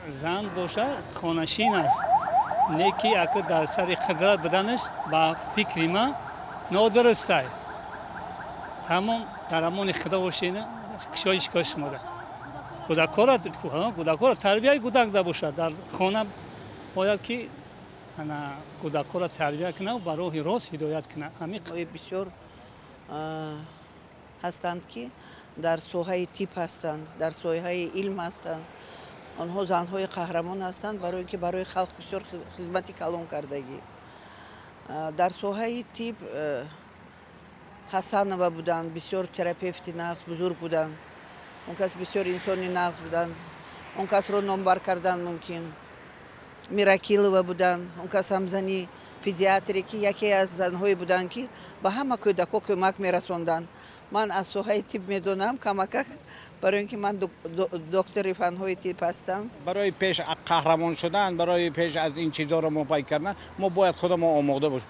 зан бошад хонашин аст. Не ки ака дар сари қидрат буданаш ба фикри ман нодуруст аст. тамом дар амони худо бошед кишоиш кош мода. кӯдакҳоро тарбияи кӯдак бошад дар хона бояд ки кӯдакҳоро тарбия кунад ба роҳи рост ҳидоят кунад. бисёр ҳастанд ки дар соҳаи тиб ҳастанд, дар соҳаи илм ҳастанд. онҳо занҳои қаҳрамон ҳастанд, барои ки барои халқ бисёр хизмати калон кардагӣ. дар соҳаи тиб ҳасанова буданд, бисёр терапевти нағз бузург буданд. он кас бисёр инсони нағз буданд. он касро номбар кардан мумкин. Миракилова буданд. он кас ҳам зани педиатре ки яке аз занҳое буданд ки ба ҳама кӯдакҳо кӯмак мерасонданд. ман аз соҳаи тиб медонам камакак, барои ин ки ман доктори фанҳои тиб ҳастам. барои пеш қаҳрамон шудан, барои пеш аз ин чизоро мо пай кардан, мо бояд худмо омода бошем.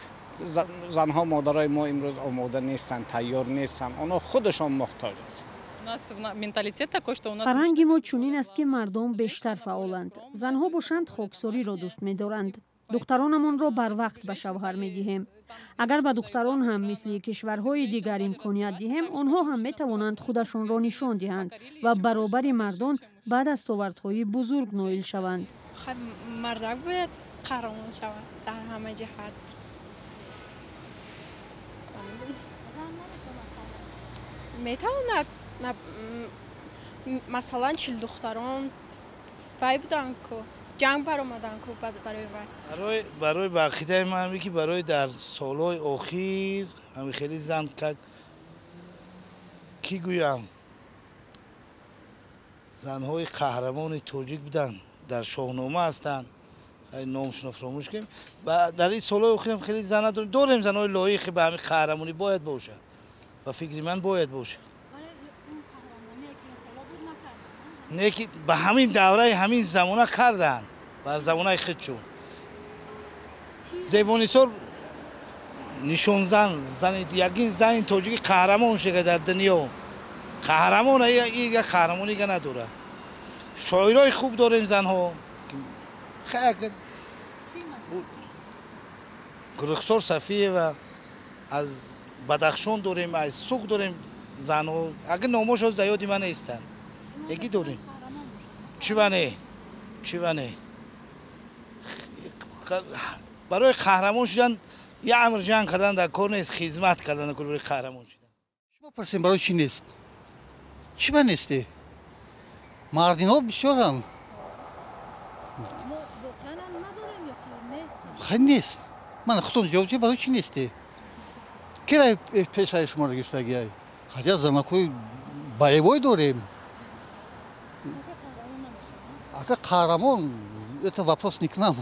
занҳо модарои мо имрӯз омода нестанд, тайёр нестанд. онҳо худашон муҳтоҷ аст. фарҳанги мо чунин аст ки мардум бештар фаъоланд. занҳо бошанд хоксориро дӯст медоранд. духтаронамонро барвақт ба шавҳар медиҳем. агар ба духтарон ҳам мисли кишварҳои дигар имконият диҳем, онҳо ҳам метавонанд худашонро нишон диҳанд ва баробари мардон ба дастовардҳои бузург ноил шаванд. мардак бояд қаҳрамон шавад дар ҳама ҷиҳат. метавонад масалан 40 духтарон вай буданд ку ҷанг баромаданд ку барои вай. барои ба ақидаи ман ҳаме ки барои дар солҳои охир ҳами хеле зан ки гӯям занҳои қаҳрамони тоҷик буданд, дар шоҳнома ҳастанд. номшуно фаромӯш кардем. дар ин солҳои охир ҳам хеле зан надорем. дорем занҳои лоиқи ба ҳамин қаҳрамонӣ бояд бошад. ба фикри ман бояд бошад. не ки ба ҳамин давраи ҳамин замона карданд, бар замонаи худшон. зебонисор нишонзан, ягин зани тоҷики қаҳрамон шуда дар дунё. қаҳрамон як қаҳрамонига надорад. шоирои хуб дорем занҳо. рухсор сафиева аз бадахшон дорем, аз сух дорем занҳо. агар номошоз дар ёди ман нестанд. яки дорем. чиване. барои қаҳрамон шудан як амр ҷанг кардан дар кор нест, хизмат кардан барои қаҳрамон шудан. шумо парсем барои чӣ нест? чӣ ба несте? мардино бисёранд. хай нест. ман худам ҷавоб диҳам барои чӣ несте? кира пешаи шуморо гирифтагиай? ҳаҷа замакҳои боевой дорем. агар қаҳрамон это вопрос не к нам.